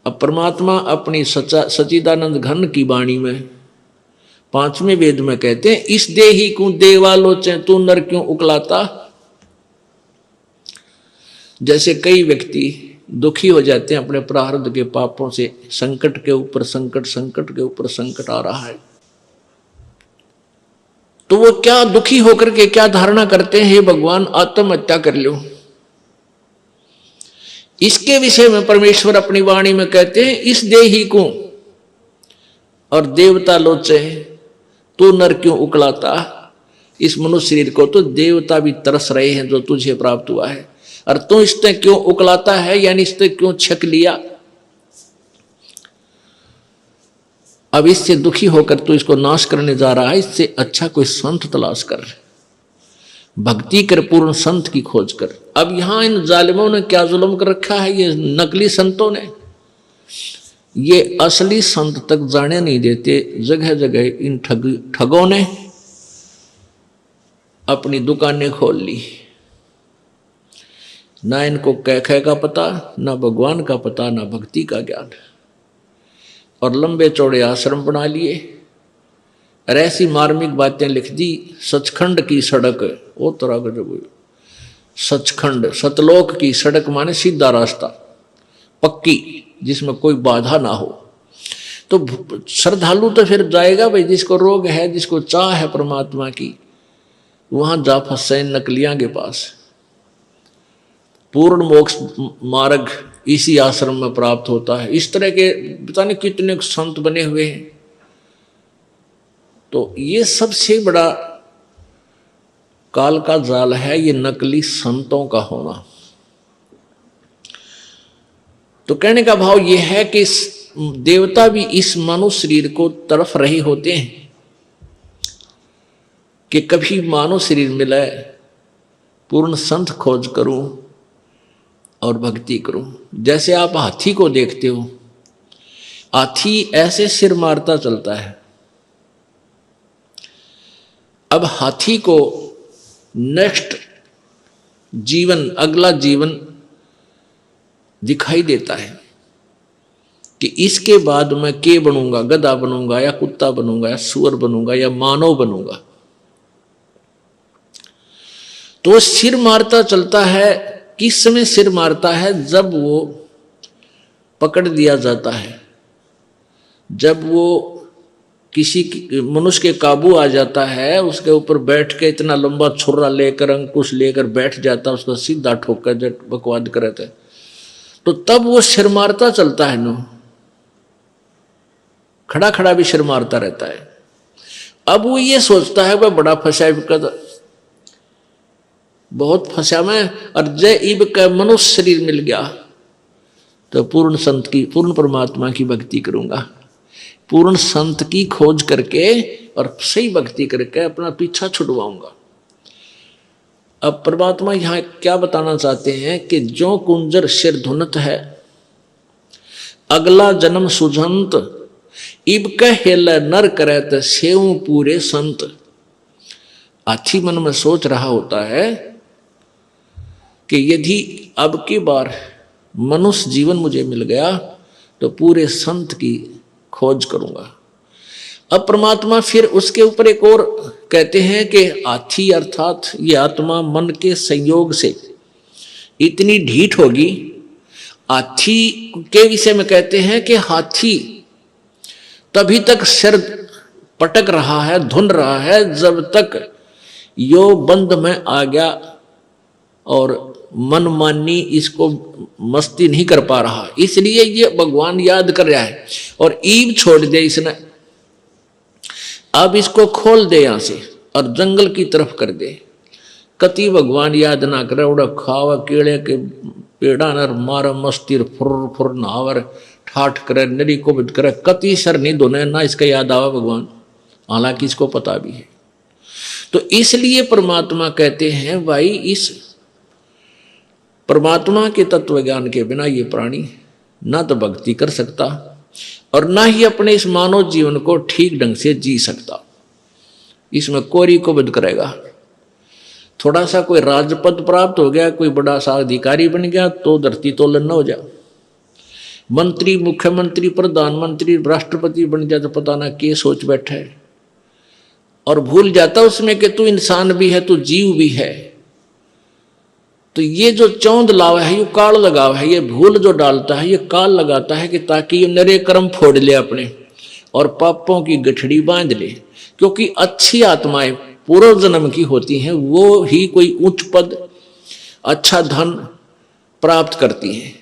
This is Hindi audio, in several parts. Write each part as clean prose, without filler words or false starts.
अब परमात्मा अपनी सच्चिदानंद घन की वाणी में 5वें वेद में कहते हैं, इस देही को देवालोचे तू नर क्यों उकलाता। जैसे कई व्यक्ति दुखी हो जाते हैं अपने प्रारब्ध के पापों से, संकट के ऊपर संकट, संकट के ऊपर संकट आ रहा है, तो वो क्या दुखी होकर के क्या धारणा करते हैं, हे भगवान आत्महत्या कर लो। इसके विषय में परमेश्वर अपनी वाणी में कहते हैं, इस देही को और देवता लोचे तू नर क्यों उकलाता। इस मनुष्य शरीर को तो देवता भी तरस रहे हैं जो तुझे प्राप्त हुआ है, और तू इससे क्यों उकलाता है, यानी इससे क्यों छक लिया। अब इससे दुखी होकर तू इसको नाश करने जा रहा है, इससे अच्छा कोई संत तलाश कर, भक्ति कर, पूर्ण संत की खोज कर। अब यहां इन जालिमों ने क्या जुल्म कर रखा है, ये नकली संतों ने, ये असली संत तक जाने नहीं देते। जगह जगह इन ठगों ने अपनी दुकानें खोल ली, ना इनको कह का पता, ना भगवान का पता, ना भक्ति का ज्ञान, और लंबे चौड़े आश्रम बना लिए और ऐसी मार्मिक बातें लिख दी। सचखंड की सड़क, वो तरह का जो सचखंड, सतलोक की सड़क माने सीधा रास्ता, पक्की, जिसमें कोई बाधा ना हो। तो श्रद्धालु तो फिर जाएगा भाई, जिसको रोग है, जिसको चाह है परमात्मा की, वहां जा फंसे नकलियां के पास। पूर्ण मोक्ष मार्ग इसी आश्रम में प्राप्त होता है। इस तरह के पता नहीं कितने संत बने हुए हैं। तो ये सबसे बड़ा काल का जाल है, ये नकली संतों का होना। तो कहने का भाव ये है कि देवता भी इस मानव शरीर को तरफ रहे होते हैं कि कभी मानव शरीर मिले, पूर्ण संत खोज करूं और भक्ति करूं। जैसे आप हाथी को देखते हो, हाथी ऐसे सिर मारता चलता है। अब हाथी को नेक्स्ट जीवन, अगला जीवन दिखाई देता है कि इसके बाद मैं के बनूंगा, गधा बनूंगा या कुत्ता बनूंगा या सुअर बनूंगा या मानव बनूंगा। तो सिर मारता चलता है। किस समय सिर मारता है? जब वो पकड़ दिया जाता है, जब वो किसी मनुष्य के काबू आ जाता है, उसके ऊपर बैठ के इतना लंबा छुरा लेकर, अंकुश लेकर बैठ जाता है, उसका सीधा ठोकर जट बकवाद करता है, तो तब वो सिर मारता चलता है। नो खड़ा खड़ा भी सिर मारता रहता है। अब वो ये सोचता है वह बड़ा फंसा, बहुत फंसा मैं, और जय इब का मनुष्य शरीर मिल गया तो पूर्ण संत की, पूर्ण परमात्मा की भक्ति करूंगा। पूर्ण संत की खोज करके और सही भक्ति करके अपना पीछा छुड़वाऊंगा। अब परमात्मा यहां क्या बताना चाहते हैं कि जो कुंजर सिर धुनत है, अगला जन्म सुझंत, इब कहेल नर करत सेव पूरे संत। हाथी मन में सोच रहा होता है कि यदि अब की बार मनुष्य जीवन मुझे मिल गया तो पूरे संत की खोज करूंगा। अब परमात्मा फिर उसके ऊपर एक और कहते हैं कि हाथी अर्थात ये आत्मा मन के संयोग से इतनी ढीठ होगी। हाथी के विषय में कहते हैं कि हाथी तभी तक सिर पटक रहा है, धुन रहा है, जब तक यो बंद में आ गया और मनमानी इसको मस्ती नहीं कर पा रहा। इसलिए ये भगवान याद कर रहा है और ईब छोड़ दे इसने। अब इसको खोल दे यहां से और जंगल की तरफ कर दे। कति भगवान याद ना करे, उड़ा खावा केड़े के पेड़ा नर मार मस्तिर फुर फुर नावर ठाठ करे, नरी को बिद करे, कति सर नहीं धोने ना इसका याद आवा भगवान, हालांकि इसको पता भी है। तो इसलिए परमात्मा कहते हैं भाई, इस परमात्मा के तत्व ज्ञान के बिना ये प्राणी ना तो भक्ति कर सकता और ना ही अपने इस मानव जीवन को ठीक ढंग से जी सकता। इसमें कोरी को बद करेगा। थोड़ा सा कोई राजपद प्राप्त हो गया, कोई बड़ा सा अधिकारी बन गया तो धरती तोलन न हो जा। मंत्री, मुख्यमंत्री, प्रधानमंत्री, राष्ट्रपति बन जाए तो पता ना क्या सोच बैठा है, और भूल जाता उसमें कि तू इंसान भी है, तू जीव भी है। तो ये जो चौंध लावा है, ये काल लगावा है, ये भूल जो डालता है, ये काल लगाता है कि ताकि ये नरे कर्म फोड़ ले अपने और पापों की गठड़ी बांध ले। क्योंकि अच्छी आत्माएं पूर्व जन्म की होती हैं, वो ही कोई उच्च पद, अच्छा धन प्राप्त करती हैं।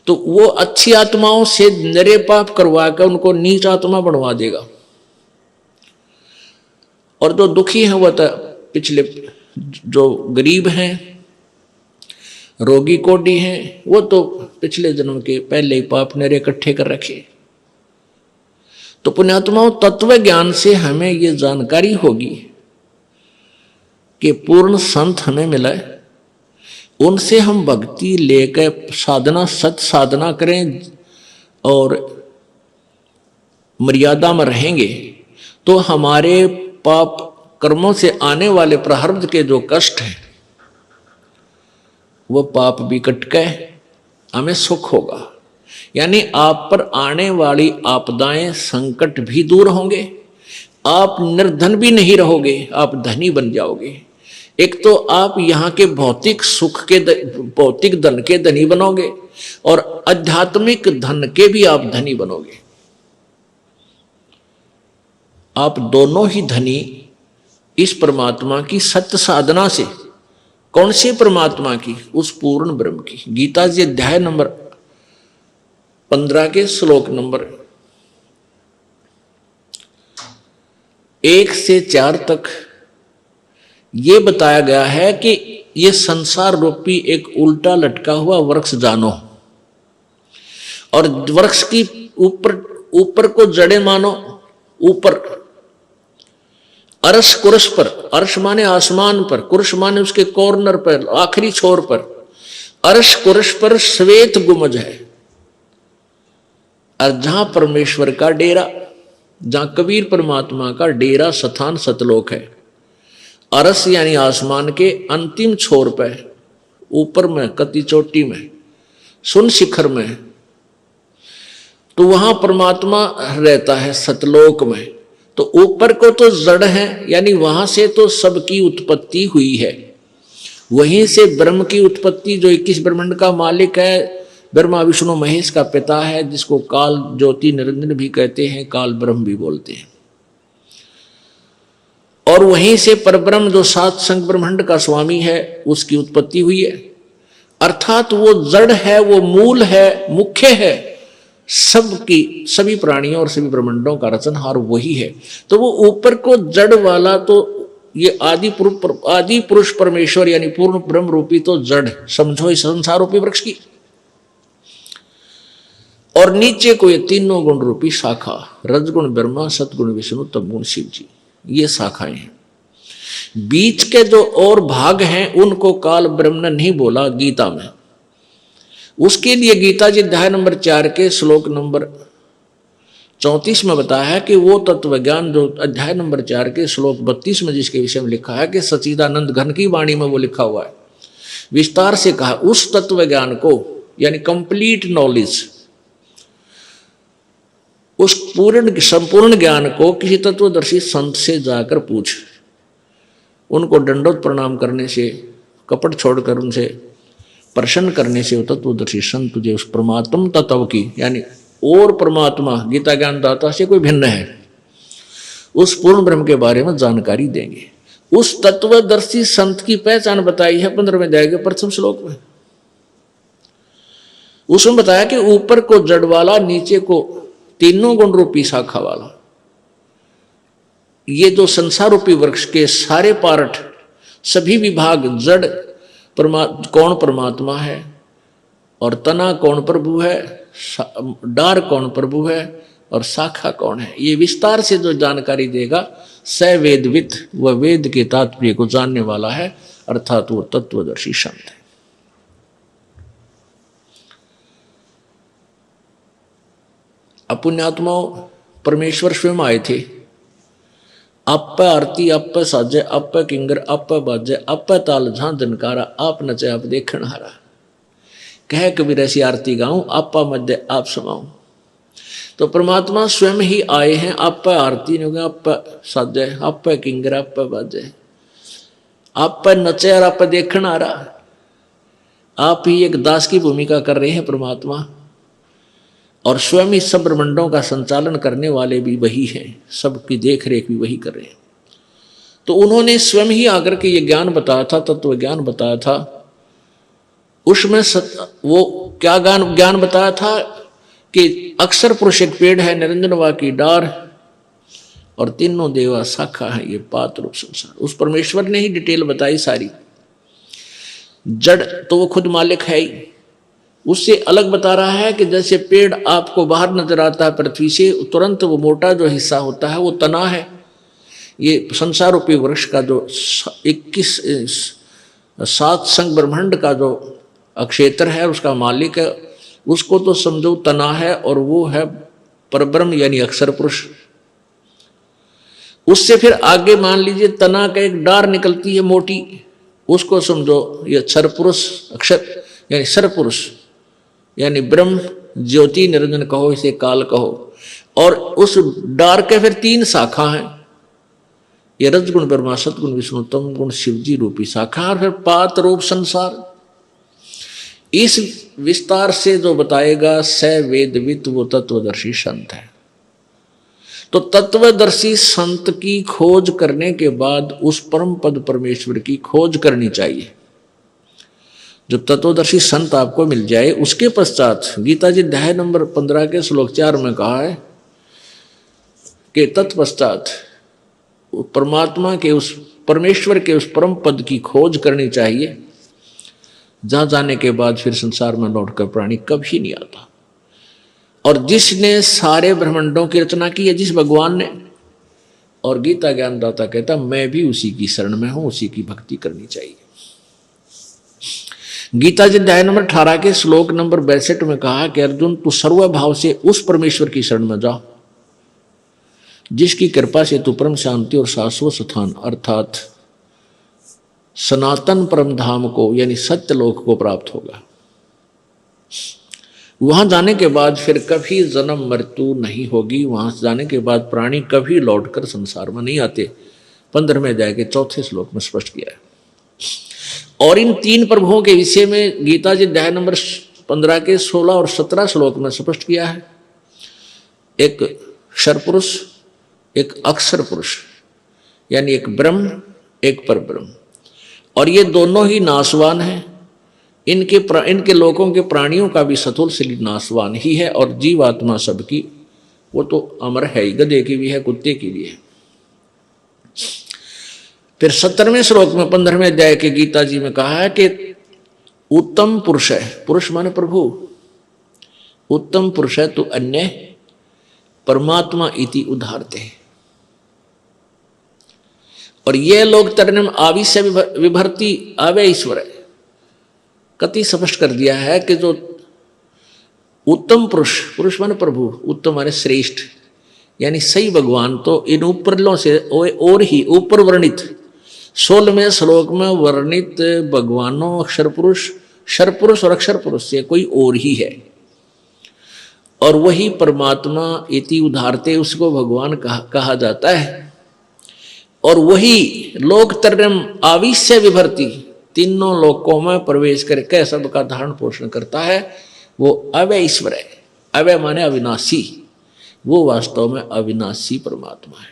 तो वो अच्छी आत्माओं से नरे पाप करवा कर उनको नीच आत्मा बनवा देगा। और जो दुखी हैं, वह तो पिछले जो गरीब हैं, रोगी कोडी हैं, वो तो पिछले जन्म के पहले ही पाप नरे इकट्ठे कर रखे। तो पुण्यात्माओं, तत्व ज्ञान से हमें ये जानकारी होगी कि पूर्ण संत हमें मिला है, उनसे हम भक्ति लेकर साधना, सत साधना करें और मर्यादा में रहेंगे तो हमारे पाप कर्मों से आने वाले प्रारब्ध के जो कष्ट हैं वो पाप भी कट के हमें सुख होगा। यानी आप पर आने वाली आपदाएं, संकट भी दूर होंगे, आप निर्धन भी नहीं रहोगे, आप धनी बन जाओगे। एक तो आप यहाँ के भौतिक सुख के, भौतिक धन के धनी बनोगे और आध्यात्मिक धन के भी आप धनी बनोगे। आप दोनों ही धनी इस परमात्मा की सत्य साधना से। कौन से परमात्मा की? उस पूर्ण ब्रह्म की। गीता जी अध्याय नंबर 15 के श्लोक नंबर 1 से 4 तक ये बताया गया है कि ये संसार रूपी एक उल्टा लटका हुआ वृक्ष जानो, और वृक्ष की ऊपर को जड़े मानो, ऊपर अर्श कुर्श पर, अर्श माने आसमान पर, कुर्श माने उसके कॉर्नर पर, आखिरी छोर पर, अर्श कुर्श पर श्वेत गुमज है। और जहां परमेश्वर का डेरा, जहां कबीर परमात्मा का डेरा स्थान सतलोक है, अरस यानी आसमान के अंतिम छोर पर, ऊपर में, कति चोटी में, सुन शिखर में, तो वहां परमात्मा रहता है सतलोक में। तो ऊपर को तो जड़ है, यानी वहां से तो सबकी उत्पत्ति हुई है, वहीं से ब्रह्म की उत्पत्ति, जो 21 ब्रह्मांड का मालिक है, ब्रह्मा विष्णु महेश का पिता है, जिसको काल ज्योति निरंजन भी कहते हैं, काल ब्रह्म भी बोलते हैं। और वहीं से परब्रह्म जो 7 संग ब्रह्मांड का स्वामी है, उसकी उत्पत्ति हुई है। अर्थात वो जड़ है, वो मूल है, मुख्य है, सबकी, सभी प्राणियों और सभी ब्रह्मांडों का रचनहार वही है। तो वो ऊपर को जड़ वाला, तो ये आदि पुरुष परमेश्वर यानी पूर्ण ब्रह्म रूपी तो जड़ समझो इस संसार रूपी वृक्ष की, और नीचे को ये तीनों गुण रूपी शाखा, रजगुण ब्रह्मा, सतगुण विष्णु, तमगुण शिव जी, ये शाखाएं हैं। बीच के जो और भाग हैं उनको काल ब्रह्म ने नहीं बोला गीता में। उसके लिए गीता जी अध्याय नंबर 4 के श्लोक नंबर 34 में बताया है कि वो तत्व ज्ञान जो अध्याय नंबर 4 के श्लोक 32 में जिसके विषय में लिखा है कि सच्चिदानंद घन की वाणी में वो लिखा हुआ है, विस्तार से कहा, उस तत्व ज्ञान को यानी कंप्लीट नॉलेज, उस पूर्ण संपूर्ण ज्ञान को किसी तत्वदर्शी संत से जाकर पूछ। उनको दंडोत प्रणाम करने से, कपट छोड़कर उनसे प्रसन्न करने से वो तत्वदर्शी संत तुझे उस परमात्म तत्व की, यानी और परमात्मा गीता ज्ञान दाता से कोई भिन्न है, उस पूर्ण ब्रह्म के बारे में जानकारी देंगे। उस तत्वदर्शी संत की पहचान बताई है 15वें अध्याय के प्रथम श्लोक में। उसमें बताया कि ऊपर को जड़ वाला, नीचे को तीनों गुण रूपी शाखा वाला, ये जो संसार रूपी वृक्ष के सारे पार्ट, सभी विभाग, जड़ कौन परमात्मा है, और तना कौन प्रभु है, डार कौन प्रभु है, और शाखा कौन है, ये विस्तार से जो जानकारी देगा स वेदवित, वह वेद के तात्पर्य को जानने वाला है, अर्थात वो तत्वदर्शी संत है। पुण्यात्माओं, परमेश्वर स्वयं आए थे, आप आरती, आप साजे, आप किंगर, आप बाजे, आप ताल झां जनकारा, आप नचे आप देखण हारा। कह कबीर ऐसी आरती गाऊं, आपा मध्य आप समाऊं। तो परमात्मा स्वयं ही आए हैं, आपा आरती नहीं होगी, आपा साजे, आपा किंगर, आपा बाजे, आपा नचे और आपा देखण आ रहा। आप ही एक दास की भूमिका कर रहे हैं परमात्मा, और स्वयं ही सब ब्रह्मांडों का संचालन करने वाले भी वही हैं, सबकी देख रेख भी वही कर रहे हैं। तो उन्होंने स्वयं ही आकर के ये ज्ञान बताया था, तत्व ज्ञान बताया था। उसमें वो क्या ज्ञान बताया था कि अक्षर पुरुष एक पेड़ है, निरंजनवा की डार, और तीनों देवा शाखा है, ये पात रूप संसार। उस परमेश्वर ने ही डिटेल बताई सारी। जड़ तो वो खुद मालिक है ही, उससे अलग बता रहा है कि जैसे पेड़ आपको बाहर नजर आता है पृथ्वी से, तुरंत वो मोटा जो हिस्सा होता है वो तना है। ये संसार रूपी वृक्ष का जो 7 संग ब्रह्मांड का जो अक्षेत्र है, उसका मालिक है, उसको तो समझो तना है, और वो है परब्रह्म यानी अक्षर पुरुष। उससे फिर आगे मान लीजिए तना का एक डार निकलती है मोटी, उसको समझो ये क्षर पुरुष, अक्षर यानी सर पुरुष यानी ब्रह्म ज्योति निरंजन कहो, इसे काल कहो। और उस डार के फिर 3 शाखा हैं, ये रजगुण ब्रह्मा, सतगुण विष्णु, तम गुण शिवजी रूपी शाखा, और फिर पात रूप संसार। इस विस्तार से जो बताएगा स वेदवित, वो तत्वदर्शी संत है। तो तत्वदर्शी संत की खोज करने के बाद उस परम पद परमेश्वर की खोज करनी चाहिए। जब तत्वदर्शी संत आपको मिल जाए, उसके पश्चात गीता जी अध्याय नंबर 15 के श्लोक 4 में कहा है कि तत्पश्चात परमात्मा के, उस परमेश्वर के उस परम पद की खोज करनी चाहिए, जहां जाने के बाद फिर संसार में लौटकर प्राणी कभी नहीं आता। और जिसने सारे ब्रह्मांडों की रचना की है, जिस भगवान ने, और गीता ज्ञानदाता कहता मैं भी उसी की शरण में हूं, उसी की भक्ति करनी चाहिए। गीता जी अध्याय नंबर 18 के श्लोक नंबर 62 में कहा कि अर्जुन तू सर्वभाव से उस परमेश्वर की शरण में जा, जिसकी कृपा से तू परम शांति और शाश्वत स्थान अर्थात सनातन परम धाम को यानी सत्यलोक को प्राप्त होगा। वहां जाने के बाद फिर कभी जन्म मृत्यु नहीं होगी। वहां जाने के बाद प्राणी कभी लौटकर संसार में नहीं आते। 15वें अध्याय के 4थे श्लोक में स्पष्ट किया है। और इन 3 प्रभुओं के विषय में गीता जी अध्याय नंबर 15 के 16 और 17 श्लोक में स्पष्ट किया है। एक क्षर पुरुष, एक अक्षर पुरुष, यानी एक ब्रह्म, एक परब्रह्म, और ये दोनों ही नाशवान हैं। इनके लोगों के प्राणियों का भी सतुल शरीर नाशवान ही है, और जीवात्मा सबकी वो तो अमर है ही, गधे की भी है, कुत्ते की भी है। फिर 17वें श्लोक में 15वें अध्याय के गीता जी में कहा है कि उत्तम पुरुष है, पुरुष माने प्रभु, उत्तम पुरुष है तो अन्य परमात्मा इति उदाहरते हैं। और ये लोग तरनम आविश्य विभर्ति आवे ईश्वर है, कति स्पष्ट कर दिया है कि जो उत्तम पुरुष, पुरुष माने प्रभु, उत्तम माने श्रेष्ठ यानी सही भगवान, तो इन ऊपरलों से और ही ऊपर वर्णित 16वें श्लोक में वर्णित भगवानों अक्षर पुरुष, क्षर पुरुष और अक्षर पुरुष से कोई और ही है, और वही परमात्मा इति उदाहरते उसको भगवान कहा जाता है। और वही लोक तरम आविश्य विभर्ति, तीनों लोकों में प्रवेश करके सबका धारण पोषण करता है, वो अवय ईश्वर है। अवय माने अविनाशी, वो वास्तव में अविनाशी परमात्मा है।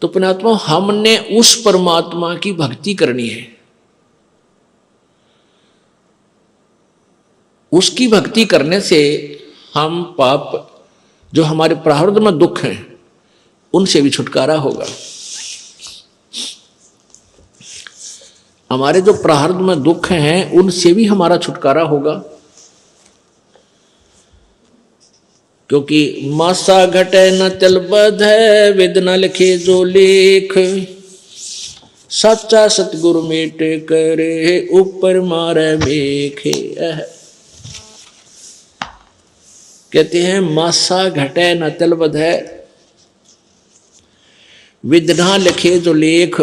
तो पुण्यात्मा हमने उस परमात्मा की भक्ति करनी है। उसकी भक्ति करने से हम पाप जो हमारे प्रारब्ध में दुख हैं उनसे भी छुटकारा होगा। हमारे जो प्रारब्ध में दुख हैं उनसे भी हमारा छुटकारा होगा, क्योंकि मासा घटे न तिल बधै, वेद न लिखे जो लेख, सच्चा सतगुरु मेट करे, ऊपर मारे मेखे। कहते हैं मासा घटे न तिल बधै, वेद न लिखे जो लेख।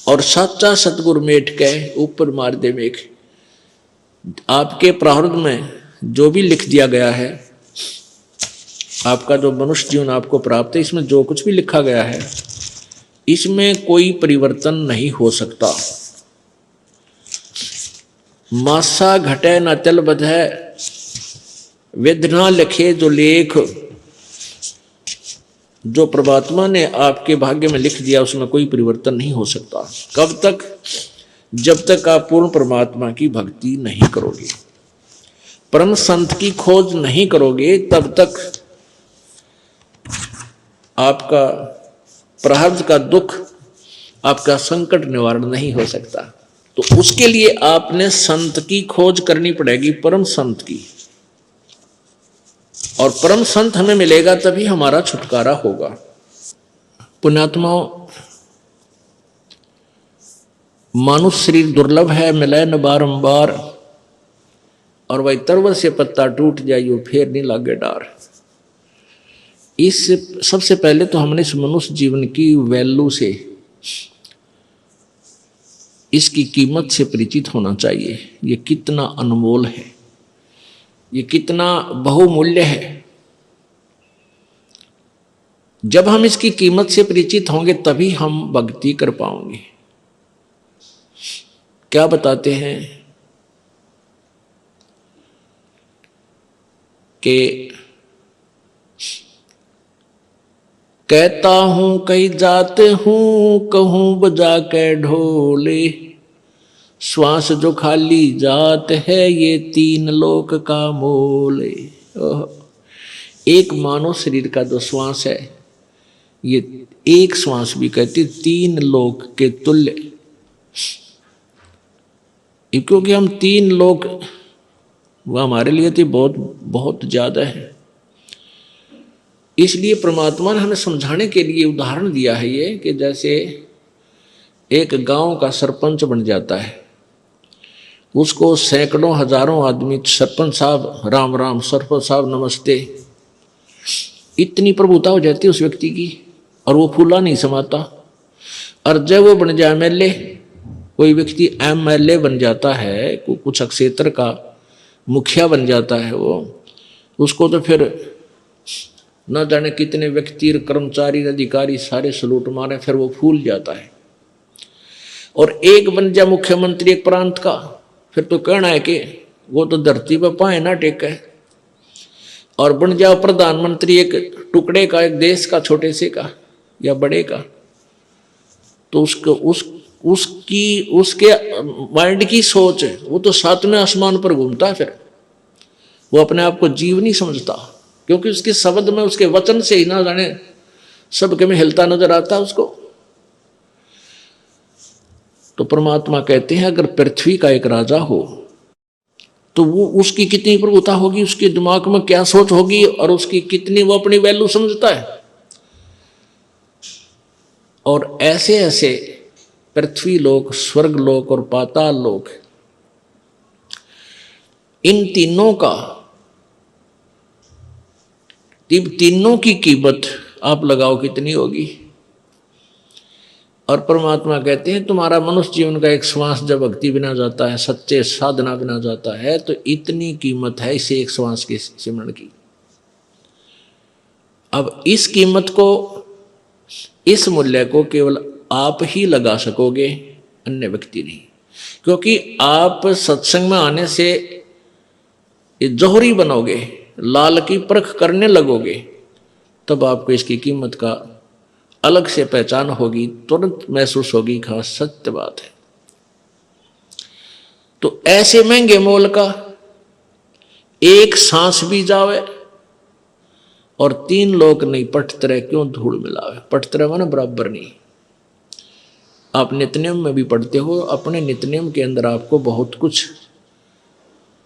और सच्चा सतगुरु मेट के ऊपर मार दे मेघ। आपके प्रारब्ध में जो भी लिख दिया गया है, आपका जो मनुष्य जीवन आपको प्राप्त है, इसमें जो कुछ भी लिखा गया है इसमें कोई परिवर्तन नहीं हो सकता। मासा घटे न चल बधै, वेदना लिखे जो लेख। जो परमात्मा ने आपके भाग्य में लिख दिया उसमें कोई परिवर्तन नहीं हो सकता। कब तक? जब तक आप पूर्ण परमात्मा की भक्ति नहीं करोगे, परम संत की खोज नहीं करोगे, तब तक आपका प्रारब्ध का दुख, आपका संकट निवारण नहीं हो सकता। तो उसके लिए आपने संत की खोज करनी पड़ेगी, परम संत की। और परम संत हमें मिलेगा तभी हमारा छुटकारा होगा। पुण्यात्माओं, मानुष शरीर दुर्लभ है, मिले न बारंबार, और वही तरवर से पत्ता टूट जाइयो फिर नहीं लागे डार। इस सबसे पहले तो हमने इस मनुष्य जीवन की वैल्यू से, इसकी कीमत से परिचित होना चाहिए। ये कितना अनमोल है, ये कितना बहुमूल्य है। जब हम इसकी कीमत से परिचित होंगे तभी हम भक्ति कर पाएंगे। क्या बताते हैं कि कहता हूं कई जाते हूं, कहूं बजा के ढोले, श्वास जो खाली जात है ये तीन लोक का मोले। एक मानव शरीर का जो श्वास है, ये एक श्वास भी कहते तीन लोक के तुल्य। क्योंकि हम तीन लोक, वह हमारे लिए तो बहुत बहुत ज्यादा है। इसलिए परमात्मा ने हमें समझाने के लिए उदाहरण दिया है ये, कि जैसे एक गांव का सरपंच बन जाता है, उसको सैकड़ों हजारों आदमी सरपंच साहब राम राम, सरपंच साहब नमस्ते, इतनी प्रभुता हो जाती है उस व्यक्ति की, और वो फूला नहीं समाता। और जब वो बन जाए एमएलए, कोई व्यक्ति एमएलए बन जाता है, कुछ क्षेत्र का मुखिया बन जाता है वो, उसको तो फिर न जाने कितने व्यक्ति, कर्मचारी, अधिकारी सारे सलूट मारे, फिर वो फूल जाता है। और एक बन जाए मुख्यमंत्री एक प्रांत का, फिर तो कहना है कि वो तो धरती पर पाए ना टेके। और बन जाओ प्रधानमंत्री एक टुकड़े का, एक देश का, छोटे से का या बड़े का, तो उसके माइंड की सोच है, वो तो सातवें आसमान पर घूमता है। फिर वो अपने आप को जीव नहीं समझता, क्योंकि उसके शब्द में, उसके वचन से ही ना जाने सबके में हिलता नजर आता है उसको। तो परमात्मा कहते हैं अगर पृथ्वी का एक राजा हो तो वो, उसकी कितनी प्रभुता होगी, उसके दिमाग में क्या सोच होगी, और उसकी कितनी वो अपनी वैल्यू समझता है। और ऐसे ऐसे पृथ्वी लोक, स्वर्ग लोक और पाताल लोक, इन तीनों का, तीनों की कीमत आप लगाओ कितनी होगी। और परमात्मा कहते हैं तुम्हारा मनुष्य जीवन का एक श्वास जब भक्ति बिना जाता है, सच्चे साधना बिना जाता है, तो इतनी कीमत है इसे एक श्वास के सिमरण की। अब इस कीमत को, इस मूल्य को केवल आप ही लगा सकोगे, अन्य व्यक्ति नहीं। क्योंकि आप सत्संग में आने से ये जौहरी बनोगे, लाल की परख करने लगोगे, तब आपको इसकी कीमत का अलग से पहचान होगी, तुरंत महसूस होगी। खास सत्य बात है। तो ऐसे महंगे मोल का एक सांस भी जावे और तीन लोग नहीं पटतरे क्यों धूल मिलावे। पटतरे माने बराबर नहीं। आप नित्यनियम में भी पढ़ते हो, अपने नित्यनियम के अंदर आपको बहुत कुछ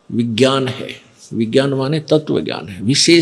विज्ञान है। विज्ञान माने तत्व ज्ञान है, विशेष